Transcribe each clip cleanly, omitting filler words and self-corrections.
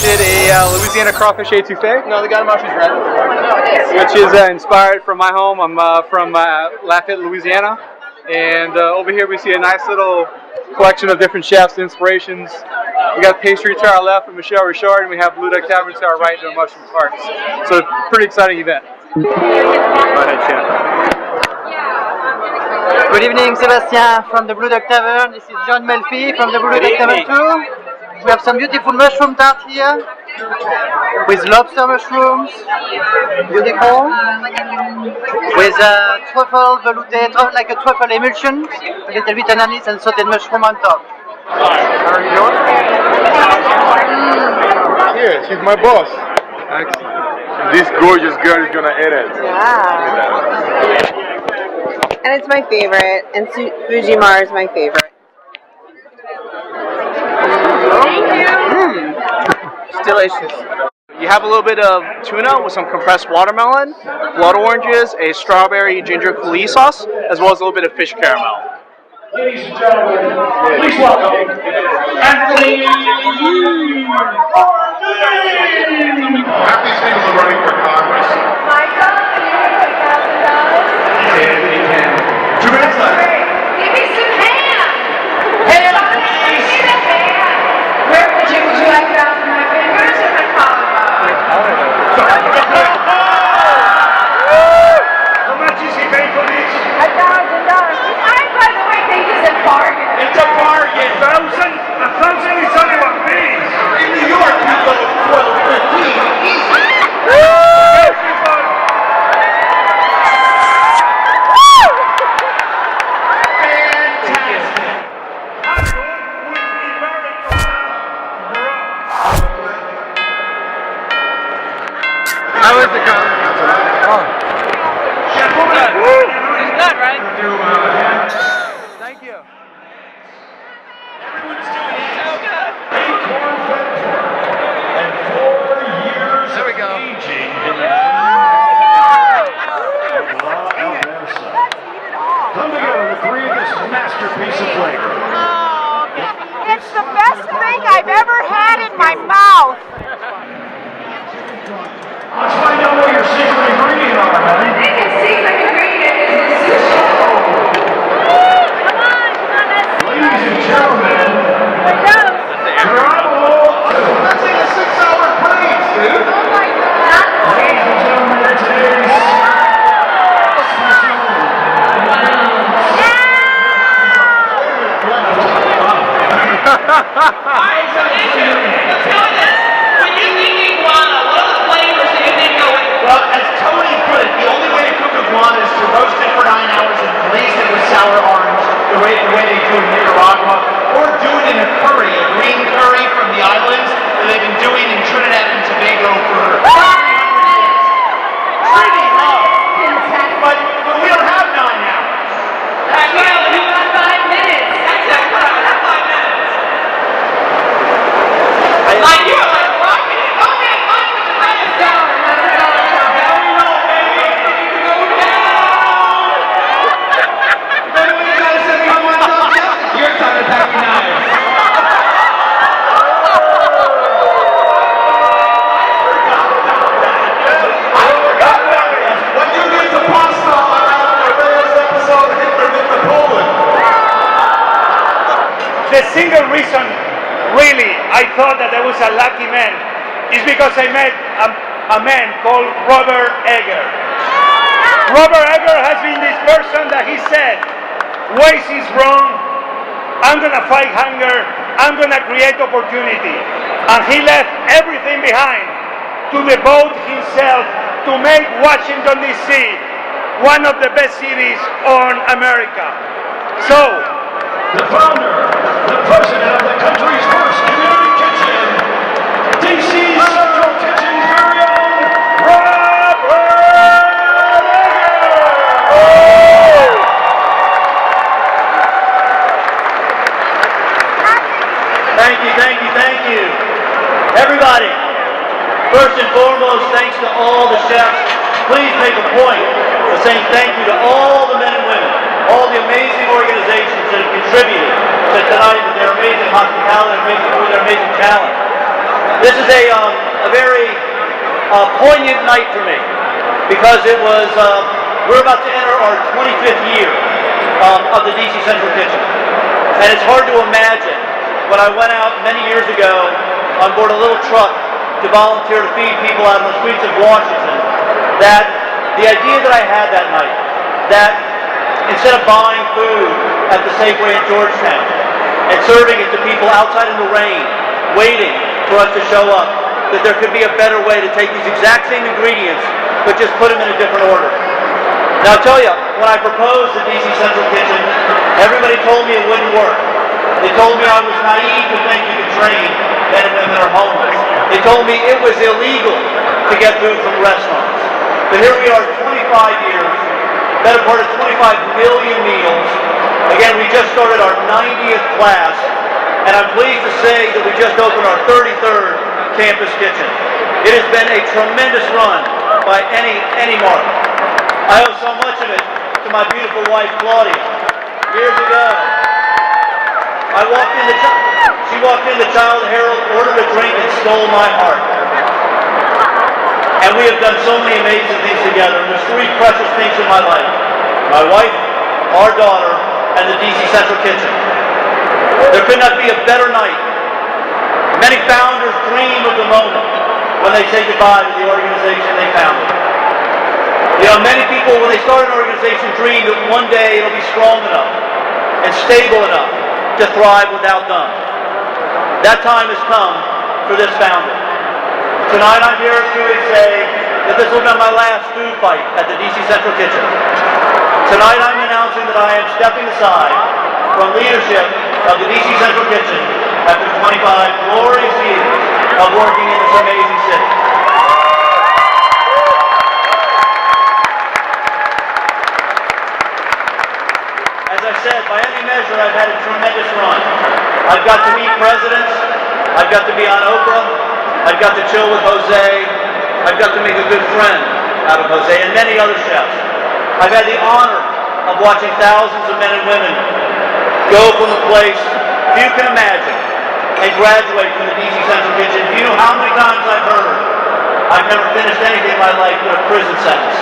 tasted a Louisiana crawfish etouffee. No, the gardemosh is red. Which is inspired from my home. I'm from Lafayette, Louisiana. And over here we see a nice little collection of different chefs' inspirations. We got pastry to our left from Michelle Richard, and we have Blue Duck Tavern to our right doing mushroom tarts. So pretty exciting event. Go ahead, Chef. Good evening, Sebastian from the Blue Duck Tavern. This is John Melfi from the Blue Duck Tavern too. We have some beautiful mushroom tart here with lobster mushrooms, beautiful, with truffle velouté, like a truffle emulsion, a little bit of anise and sauteed mushroom on top. How are you doing? Yeah, she's my boss. Excellent. This gorgeous girl is gonna eat it. Yeah. And it's my favorite, and Fujimar is my favorite. It's delicious. You have a little bit of tuna with some compressed watermelon, blood oranges, a strawberry ginger coulis sauce, as well as a little bit of fish caramel. Ladies and gentlemen, please welcome Anthony. Half these people are running for Congress. Michael, can you put $1,000? Anthony can. 2 minutes left. Give me some ham! Ham! Give me the ham! Where would you like it out from my fingers or my collarbone? How much is he paying for this? $1,000. By the way, think it's a bargain. It's a bargain. $1,000 is only one piece. In New York, you go to 12, 15. Easy. How is it going? Chef Bubin. It's good, right? Thank you. Everyone's doing it. So good. Acorn fed pork and 4 years There we go. of aging in the Come together to create this masterpiece of flavor. Oh, it's the best thing I've ever had in my mouth. Let's find out what your secret ingredient are, honey. I think its secret ingredient is the sushi. Come on, Ladies and gentlemen, bravo! That's like a 6-hour praise, dude. Oh my God. Ladies and gentlemen, today's Well, as Tony put it, the only way to cook iguana is to roast it for 9 hours and glaze it with sour orange, the way they do it in Nicaragua, or do it in a curry, a green curry from the islands that they've been doing in Trinidad and Tobago for 300 years. Pretty low. But we don't have 9 hours. That's right, we got 5 minutes. That's it, we're at 5 minutes. Like you were like rocking it. Okay, on with the highest dollar. Your time to pack your knives. When you get the pasta on the latest episode of Hitler with the Poland. the single reason, really, I thought that I was a lucky man is because I met a man called Robert Egger. Robert Egger has been this person that he said, waste is wrong, I'm gonna fight hunger, I'm gonna create opportunity. And he left everything behind to devote himself to make Washington DC one of the best cities on America. So, the founder, the president of the country's first community kitchen, DC's Central Kitchen's very own Robert Egger! Thank you, thank you, thank you. Everybody, first and foremost, thanks to all the chefs. Please make a point of saying thank you to all the men and women, all the amazing organizations that have contributed to tonight with their amazing hospitality, their amazing food, their amazing talent. This is a very poignant night for me because it was, we're about to enter our 25th year of the DC Central Kitchen. And it's hard to imagine when I went out many years ago on board a little truck to volunteer to feed people out on the streets of Washington, that the idea that I had that night, that instead of buying food at the Safeway in Georgetown and serving it to people outside in the rain, waiting for us to show up, that there could be a better way to take these exact same ingredients, but just put them in a different order. Now I'll tell you, when I proposed the DC Central Kitchen, everybody told me it wouldn't work. They told me I was naive to think you could train men and women that are homeless. They told me it was illegal to get food from restaurants. But here we are 25 years, better part of 25 million meals. Again, we just started our 90th class, and I'm pleased to say that we just opened our 33rd campus kitchen. It has been a tremendous run by any mark. I owe so much of it to my beautiful wife, Claudia. Years ago, she walked in the Child Herald, ordered a drink, and stole my heart. And we have done so many amazing things together. And there's three precious things in my life: my wife, our daughter, and the DC Central Kitchen. There could not be a better night. Many founders dream of the moment when they say goodbye to the organization they founded. You know, many people, when they start an organization, dream that one day it'll be strong enough and stable enough to thrive without them. That time has come for this founder. Tonight I'm here to say that this will be my last food fight at the DC Central Kitchen. Tonight I'm announcing that I am stepping aside from leadership of the DC Central Kitchen after 25 glorious years of working in this amazing city. As I said, by any measure, I've had a tremendous run. I've got to meet presidents, I've got to be on Oprah, I've got to chill with Jose, I've got to make a good friend out of Jose and many other chefs. I've had the honor of watching thousands of men and women go from a place few can imagine and graduate from the DC Central Kitchen. Do you know how many times I've heard, I've never finished anything in my life but a prison sentence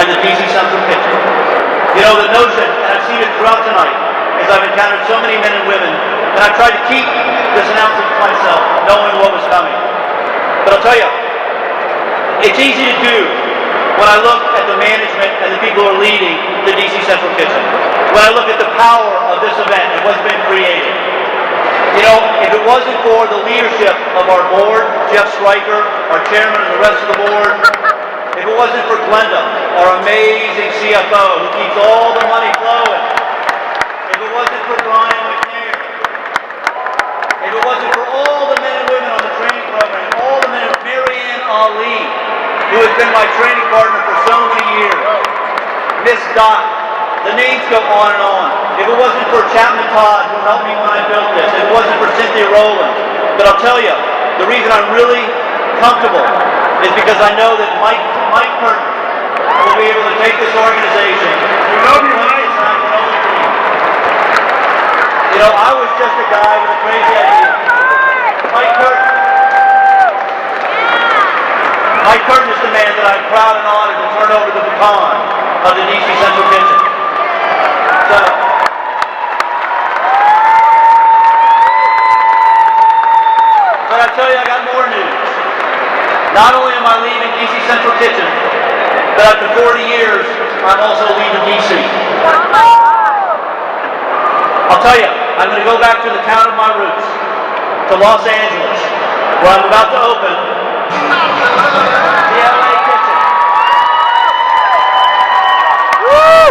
and the DC Central Kitchen? You know, the notion, and I've seen it throughout tonight, is I've encountered so many men and women, and I've tried to keep this announcement to myself, knowing what was coming. But I'll tell you, it's easy to do when I look at the management and the people who are leading the DC Central Kitchen. When I look at the power of this event and what's been created. You know, if it wasn't for the leadership of our board, Jeff Stryker, our chairman, and the rest of the board, if it wasn't for Glenda, our amazing CFO, who keeps all the money flowing, if it wasn't for Brian McNair, if it wasn't for all the men and women on the training program, all the men, Marianne Ali, who has been my training partner for so many years, Miss Dot, the names go on and on. If it wasn't for Chapman Todd, who helped me when I built this, if it wasn't for Cynthia Rowland, but I'll tell you, the reason I'm really comfortable is because I know that Mike Curtin will be able to take this organization. We love you, Mike. You know, I was just a guy with a crazy idea. Mike Curtin is the man that I'm proud and honored to turn over the baton of the DC Central Kitchen. So, but I tell you, I got more news. Not only am I leaving DC Central Kitchen, but after 40 years, I'm also leaving DC. I'll tell you, I'm going to go back to the town of my roots, to Los Angeles, where I'm about to open the LA Kitchen. Woo!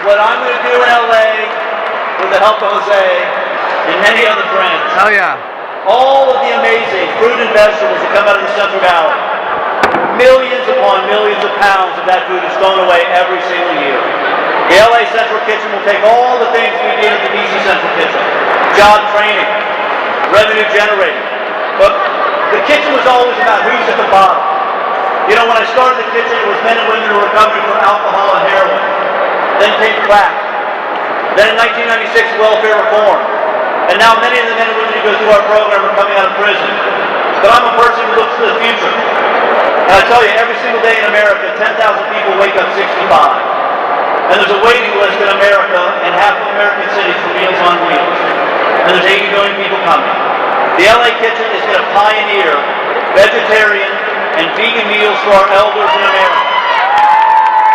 What I'm going to do in LA, with the help of Jose and many other friends. Hell yeah. All of the amazing fruit and vegetables that come out of the Central Valley. Millions upon millions of pounds of that food is thrown away every single year. The LA Central Kitchen will take all the things we did at the DC Central Kitchen. Job training, revenue generating. But the kitchen was always about who's at the bottom. You know, when I started the kitchen, it was men and women who were recovering from alcohol and heroin. Then came crack. Then in 1996, welfare reform. And now many of the men and women who go through our program are coming out of prison. But I'm a person who looks to the future. And I tell you, every single day in America, 10,000 people wake up 65. And there's a waiting list in America and half of American cities for Meals on Wheels. And there's 80 million people coming. The LA Kitchen is going to pioneer vegetarian and vegan meals for our elders in America.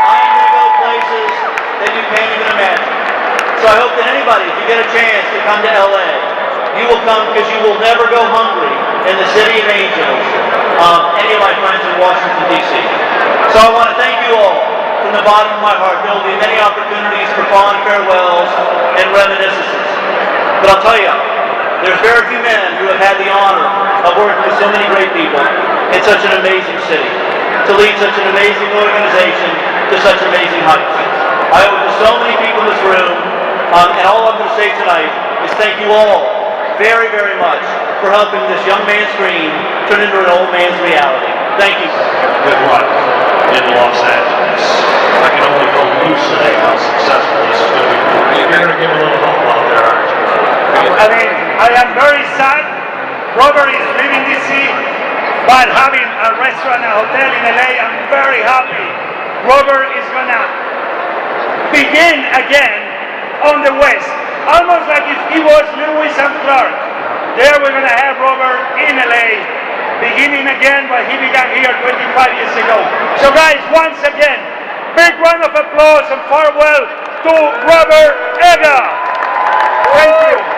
I am going to go places that you can't even imagine. So I hope that anybody, if you get a chance to come to LA, you will come because you will never go hungry in the City of Angels, any of my friends in Washington, D.C. So I want to thank you all from the bottom of my heart. There will be many opportunities for fond farewells and reminiscences. But I'll tell you, there's very few men who have had the honor of working with so many great people in such an amazing city, to lead such an amazing organization to such amazing heights. I owe it to so many people in this room, and all I'm going to say tonight is thank you all very, very much for helping this young man's dream turn into an old man's reality. Thank you. Good luck in Los Angeles. I can only hallucinate how successful this is going to be. You're going to give a little help out there, aren't you? I mean, I am very sad. Robert is leaving DC, but having a restaurant and hotel in LA, I'm very happy. Robert is gonna begin again on the West, almost like if he was Lewis and Clark. There we're gonna have Robert in LA, beginning again what he began here 25 years ago. So guys, once again, big round of applause and farewell to Robert Eger. Thank you.